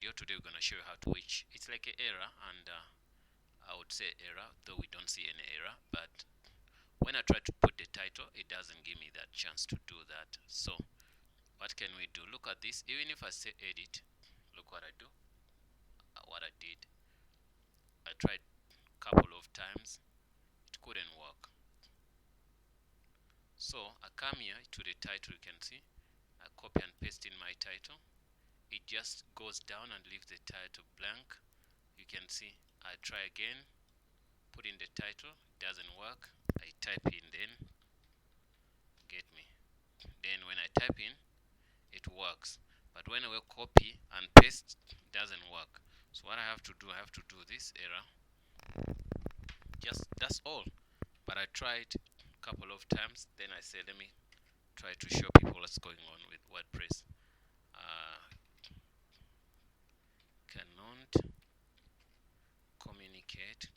Today we're going to show you how to reach. It's like an error, and I would say error, though we don't see any error, but when I try to put the title, it doesn't give me that chance to do that. So what can we do? Look at this. Even if I say edit, look what I do. What I did, I tried a couple of times, it couldn't work. So I come here to the title, you can see I copy and paste in my title. It just goes down and leaves the title blank. You can see I try again, put in the title, it doesn't work. I type in, then get me. Then when I type in, it works. But when I will copy and paste, it doesn't work. So what I have to do, I have to do this error. Just that's all. But I tried a couple of times. Then I said, let me try to show people what's going on with WordPress. Cannot communicate.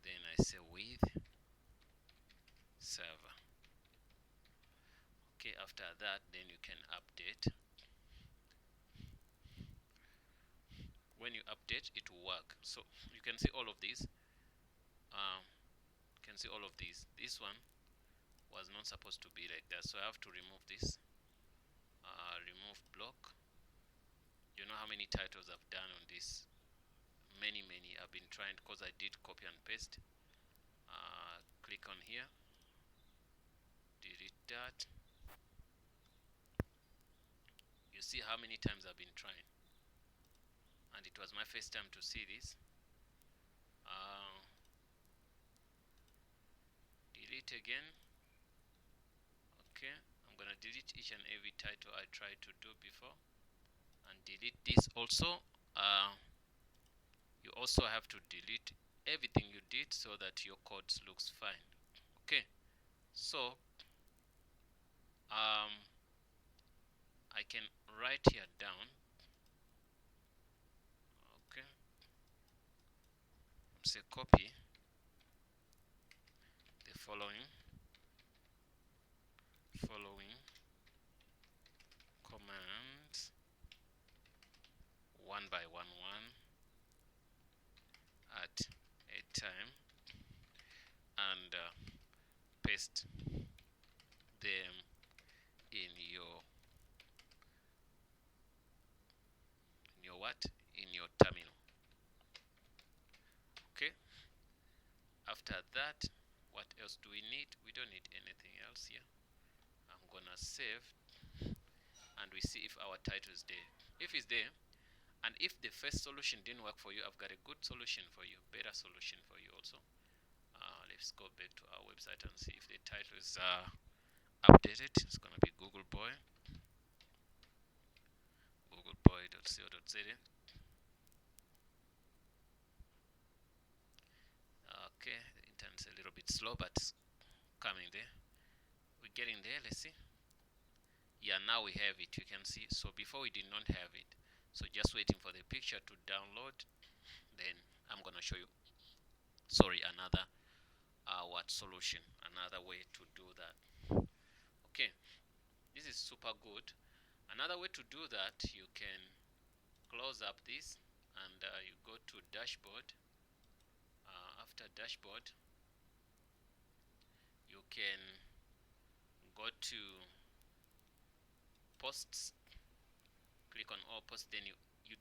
Then I say with server. Okay, after that, then you can update. When you update, it will work. So you can see all of these. You can see all of these. This one was not supposed to be like that, so I have to remove this. Remove block. You know how many titles I've done on this? Many. I've been trying because I did copy and paste. Click on here, delete that. You see how many times I've been trying, and it was my first time to see this. Delete again. Okay, I'm gonna delete each and every title I tried to do before, and delete this also. You also have to delete everything you did so that your code looks fine. Okay, so I can write here down. Okay, say copy the following commands one by one at a time, and paste them in your in your terminal. Okay, after that, what else do we need? We don't need anything else here. I'm gonna save, and we see if our title is there. If it's there, and if the first solution didn't work for you, I've got a good solution for you, better solution for you also. Let's go back to our website and see if the title is updated. It's gonna be googleboy.co.za. Okay, the internet's a little bit slow, but it's coming there. We're getting there. Let's see. Yeah, now we have it. You can see. So before we did not have it. So just waiting for the picture to download. Then I'm gonna show you. Sorry, another solution, another way to do that. Okay, this is super good. Another way to do that, you can close up this, and you go to dashboard. After dashboard, you can go to posts, click on all posts. Then you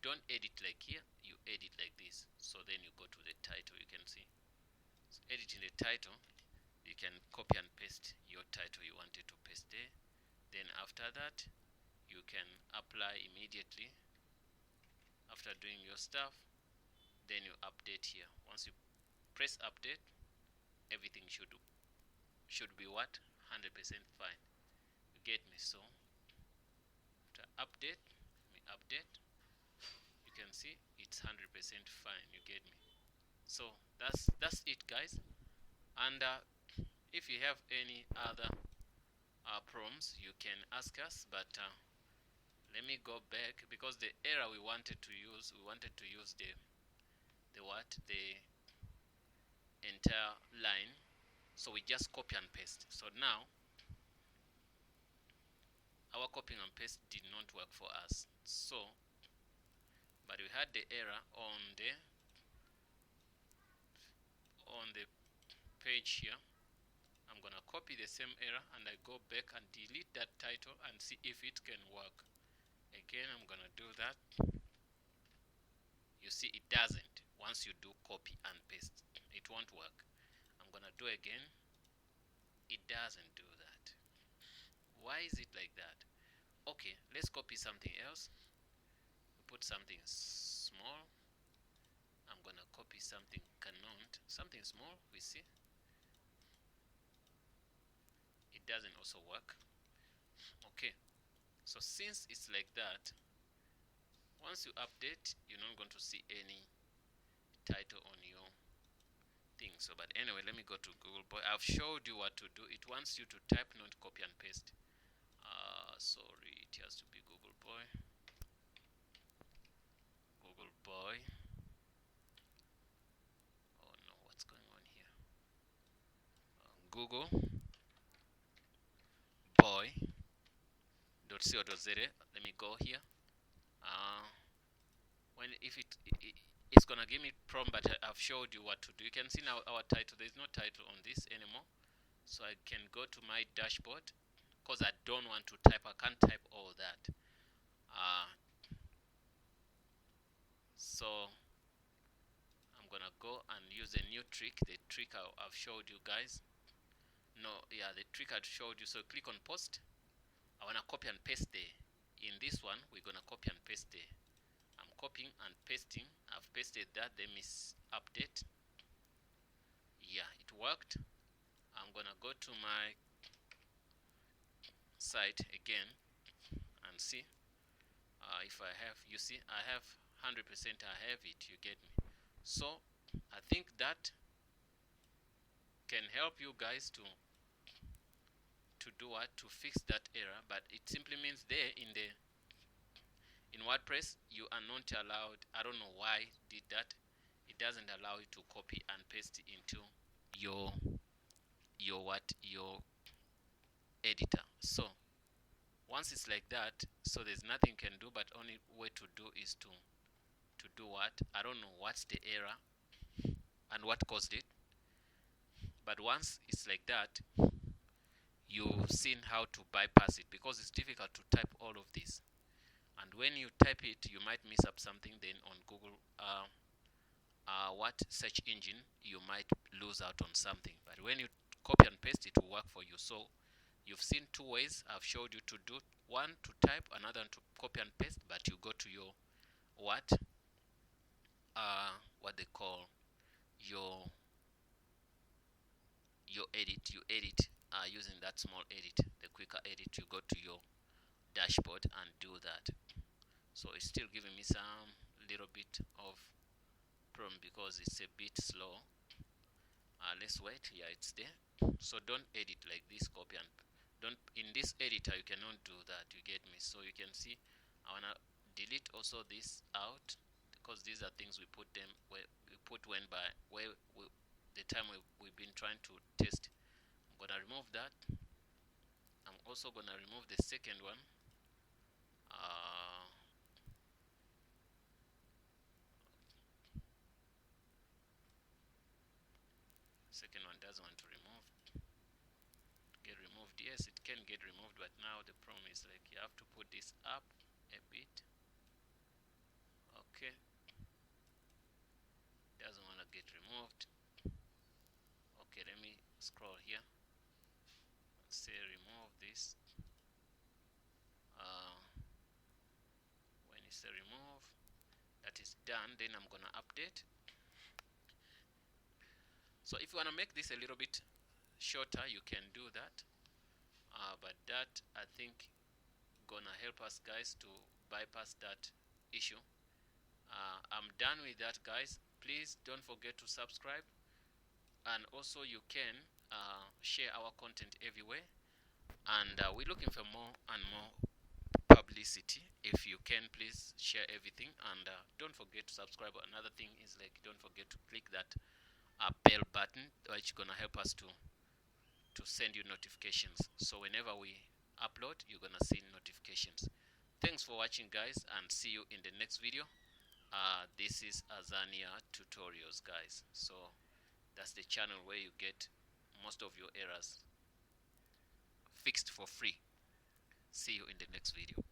don't edit like here, you edit like this. So then you go to the title. You can see, so editing the title, you can copy and paste your title you wanted to paste there. Then after that, you can apply immediately. After doing your stuff, then you update here. Once you press update, everything should be what? 100% fine. You get me? So after update, you can see it's 100% fine. You get me? So that's it, guys. And if you have any other problems, you can ask us, but let me go back, because the error we wanted to use the entire line, so we just copy and paste. So now our copying and paste did not work for us. So, but we had the error on the page here. I'm gonna copy the same error and I go back and delete that title and see if it can work. Again, I'm gonna do that. You see, it doesn't. Once you do copy and paste, it won't work. I'm gonna do again. It doesn't do that. Why is it like that? Okay, let's copy something else. We put something small. I'm gonna copy something cannot, something small. We see it doesn't also work. Okay, so since it's like that, once you update, you're not going to see any title on your thing. So, but anyway, let me go to Google Boy. I've showed you what to do. It wants you to type, not copy and paste. Sorry, it has to be Google Boy. Google Boy. Oh no, what's going on here? Google Boy.co.za. Let me go here. It's gonna give me prompt, but I've showed you what to do. You can see now our title. There's no title on this anymore, so I can go to my dashboard because I don't want to type. I can't type all that. So I'm gonna go and use a new trick. The trick I've showed you guys. The trick I showed you. So click on post. I wanna copy and paste there. In this one, we're gonna copy and paste there. I'm copying and pasting. I've pasted that. Let me update. Yeah, it worked. I'm gonna go to my site again and see if I have. You see, I have 100%. I have it. You get me? So I think that can help you guys to do what, to fix that error. But it simply means there in WordPress you are not allowed. I don't know why it did that. It doesn't allow you to copy and paste into your editor. So once it's like that, so there's nothing you can do, but only way to do is to do what? I don't know what's the error and what caused it, but once it's like that, you've seen how to bypass it, because it's difficult to type all of this, and when you type it you might miss up something. Then on Google search engine, you might lose out on something, but when you copy and paste, it will work for you. So you've seen two ways I've showed you to do: one to type, another to copy and paste. But you go to your what they call your edit. You edit using that small edit, the quicker edit. You go to your dashboard and do that. So it's still giving me some little bit of problem because it's a bit slow. Let's wait. Yeah, it's there. So don't edit like this, copy and don't. In this editor you cannot do that, you get me? So you can see I wanna delete also this out, because these are things we put them where we put when by where the time we've been trying to test. I'm gonna remove that. I'm also gonna remove the second one. Second one doesn't want to get removed. Yes, it can get removed, but now the problem is like you have to put this up a bit. Okay, doesn't want to get removed. Okay, let me scroll here and say remove this. When you say remove, that is done. Then I'm gonna update. So if you want to make this a little bit shorter, you can do that. But that, I think, gonna help us guys to bypass that issue. I'm done with that, guys. Please don't forget to subscribe, and also you can share our content everywhere, and we're looking for more and more publicity. If you can, please share everything, and don't forget to subscribe. Another thing is, like, don't forget to click that bell button, which is gonna help us to send you notifications. So whenever we upload, you're gonna see notifications. Thanks for watching, guys, and see you in the next video. This is Azania Tutorials, guys. So that's the channel where you get most of your errors fixed for free. See you in the next video.